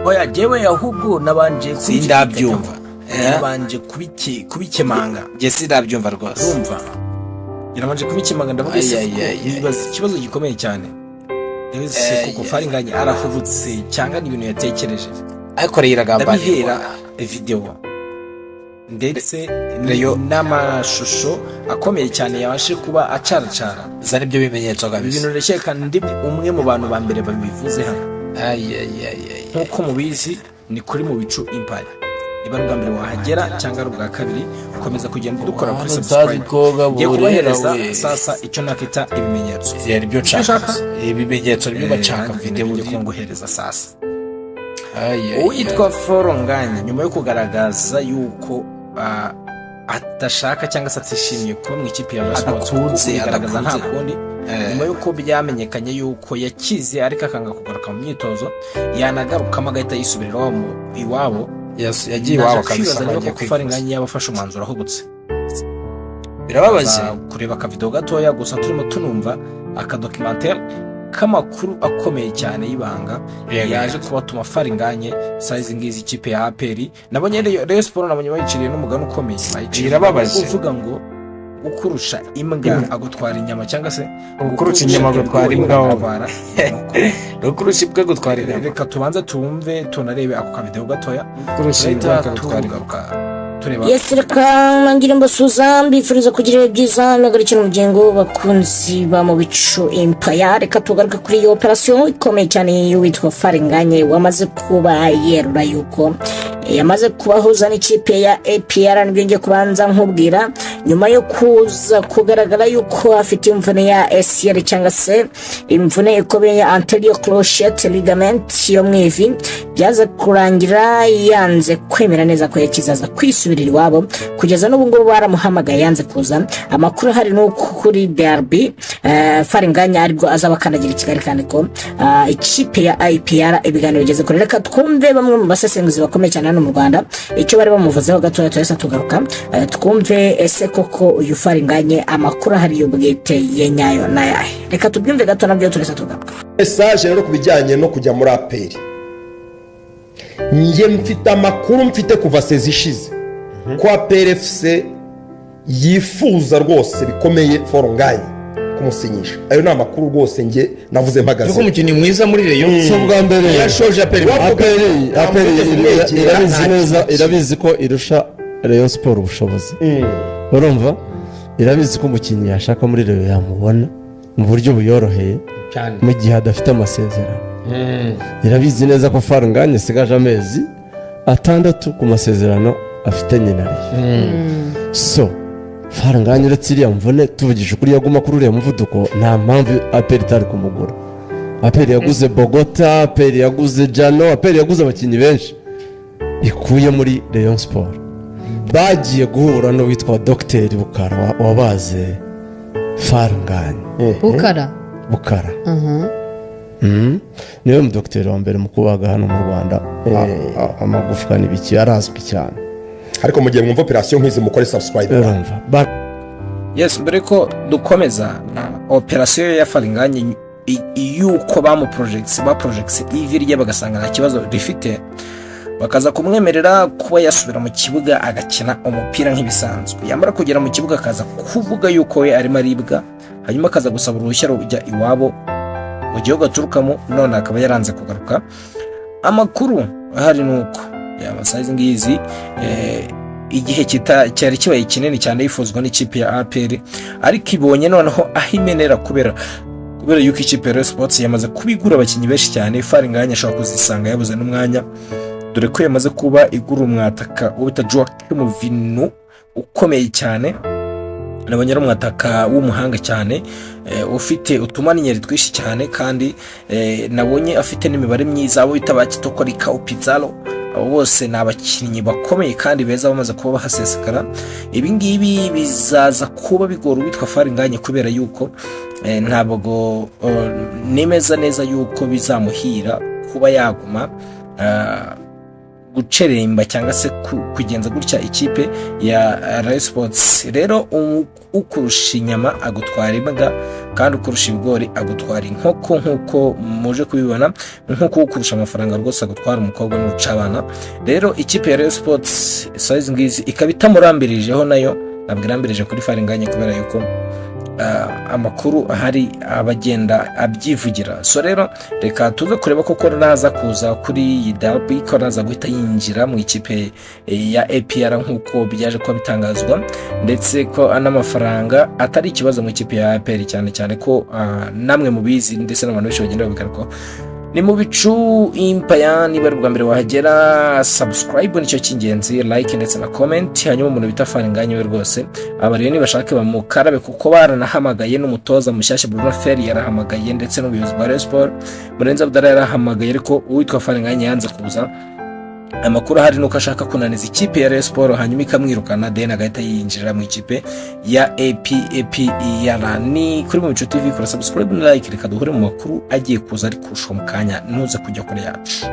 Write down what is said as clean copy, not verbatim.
oya jewe yahubwo nabanje sindabyumva nabanje kubikemanga je sindabyumva rwose urumva yarabanje kubikemanga ndavuga nibaza ikibazo gikomeye cyane ese kuko Faringanye arahubutse cyangwa ni ibintu yatekereje ariko reyiragamba ndabihera video ndetse n'amashusho akomeye cyane yabashe kuba acaracara zari byo bimenyetso kabisa ibintu rekeka ndi umwe mu bantu ba mbere babivuze hano nkuko mubizi ni kuri mu bicu Empire niba bwa mbere wahagera cyangwa ari ubwa kabiri ukomeza kugenda dukora kuri subscribe ngiye kubahereza sasa icyo nakita ibimenyetso yari byo nshaka ibimenyetso byo bacaka video ngiye kunguhereza sasa uwitwa Faringanye nyuma yo kugaragaza yuko atashaka cyangwa se atishimiye kuba mu ikipe ya Rayon Sports kugaragaza nta kundi nyuma yuko byamenyekanye yuko yakize ariko akanga kugaruka mu myitozo yanagarukamo agahita yisubirira iwabo yagiye iwabo kabisa bagiye ko Faringanye yabafashe umwanzuro ahubutse birababaje kureba akavideo gatoya gusa turimo tunumva akadocumentary kamakuru akomeye cyane y'ibanga yaje kubatuma Faringanye size ngizi ikipe ya APR nabonye Rayon Sports nabonye bayiciriye n'umugano ukomeye birababaje uvuga ngo ukurusha imbwa agutwara inyama cyangwa se ukurusha inyama agutwara imbwa ukurusha ibwe gutwara inyama reka tubanze tumve tunarebe ako kavideo gatoya ukurusha imbwa agutwara inyama Yes, reka nangire mbasuza mbifuriza kugira byiza nagarikira umugengo bakunzi ba mu bicu Empire reka tugaruka kuri iyo operation ikomeye cyane y'uwitwa Faringanye wamaze kuba yerura yuko yamaze kubahuza n'ikipe ya APR nibyo kubanza nkubwira nyuma yo kuza kugaragara yuko afite imvune ya ACL cyangwa se imvune ikomeye ya anterior cruciate ligament yo mwivi byaza kurangira yanze kwemera neza ko yakizaza kwisubirira iwabo kugeza n'ubu ngubu baramuhamagaye yanze kuza amakuru hari no kuri DRB Faringanye aribwo azaba kandagira Kigali kandi ko ikipe ya APR ibiganiro bigeze kure reka twumve bamwe mu basesenguzi bakomeye cyane hano mu Rwanda icyo bari bamuvuzeho gatoya twese tugaruka twumve ese koko uyu Faringanye amakuru hari y'ubwite yenyayo nayahe reka tubyumve gato nabyo turese tugaruka message rero kubijyanye no kujya muri APR ngiye mfite amakuru mfite kuva sezi ishize ko APR FC yifuza rwose bikomeye Faringanye kumusinyisha ayo ni amakuru rwose nge navuze mpagaze nuko umukini mwiza muri Rayon so bwa mbere yashoje APR irabizi ko irusha Rayon Sports ubushobozi urumva irabizi ko umukinnyi yashaka muri Rayon yamubona mu buryo buyoroheye mu gihe adafite amasezerano irabizi neza ko Faringanye sigaje amezi 6 ku masezerano afitanye na Rayon so Faringanye uretse iriya mvune tuvugije ukuri yaguma kuri uriya muvuduko nta mpamvu APR itari kumugura APR yaguze Bogota APR yaguze Jano APR yaguze abakinnyi benshi ikuye muri Rayon Sports bagiye guhura no witwa Dr Bukara wabaze Faringanye Bukara niwe mu docteur wa mbere mu kubaga hano mu Rwanda amagufwa n'ibiki arazwi cyane ariko mu gihe mwumva operation nk'izi mukore subscribe urumva yes mbere ko dukomeza operation ya Faringanye yuko ba projects ivi rye bagasanga nta kibazo rifite bakaza kumwemerera kuba yasubira mu kibuga agakina umupira nk'ibisanzwe yamara kugera mu kibuga akaza kuvuga yuko we ari maribwa hanyuma akaza gusaba uruhushya rujya iwabo mu gihugu aturukamo none akaba yaranze kugaruka amakuru hari nuko yabasize ngizi igihe cyari kibaye kinini cyane yifuzwa n'ikipe ya APR ariko ibonye noneho ahimenera kubera yuko ikipe ya Rayon Sports yamaze kubigura abakinnyi benshi cyane Faringanye ashaka kuzisanga yabuze n'umwanya dore ko yamaze kuba igura umwataka ubita Joachim Vinu ukomeye cyane nabonye ari umwataka w'umuhanga cyane ufite utumaninyeri twishi cyane kandi nabonye afite n'imibare myiza abo bita bakitokorika Pizarro abo bose nabakinnyi bakomeye kandi beza bamaze kuba bahasesekara ibi ngibi bizaza kuba bigora witwa Faringanye kubera yuko ntabwo nemeza neza yuko bizamuhira kuba yaguma guceremba cyangwa se kugenza gutya ikipe ya Rayon Sports. Rero ukurusha inyama agutwara imbwa kandi ukurusha ibigori agutwara inkoko, nkuko muje kubibona, nkuko ukurusha amafaranga rwose agutwara umukobwa n'urucabana. Rero ikipe ya Rayon Sports size ngizi ikaba itamurambirijeho, nayo ntabwo irambirije kuri Faringanye kubera yuko amakuru ahari abagenda abyivugira. So rero reka tuze kureba koko naza kuza kuri iyi derby, ko naza guhita yinjira mu ikipe ya APR nkuko byaje kuba bitangazwa, ndetse ko n'amafaranga atari ikibazo mu ikipe ya APR, cyane cyane ko namwe mubizi ndetse n'abantu benshi bagenda babikora ko ni mu bicu Empire. Niba ari ubwa mbere wahagera, subscribe nicyo cy'ingenzi, like ndetse na comment. Hanyuma umuntu bita Faringanye we rwose abariyo nibashake bamukarabe, kuko baranahamagaye n'umutoza mushyashya Bruno Ferri yarahamagaye, ndetse n'ubuyobozi bwa Rayon Sports Murenzi Abdallah yarahamagaye, ariko uwitwa Faringanye yanze kuza. Amakuru hari nuko ashaka kunaniza ikipe ya Rayon Sports hanyuma ikamwirukana, then agahita yinjira mu ikipe ya APR. Ni kuri mu bicu TV, kora subscribe na like, reka duhure mu makuru agiye kuza ari kurusha mu kanya, ntuze kujya kure yacu.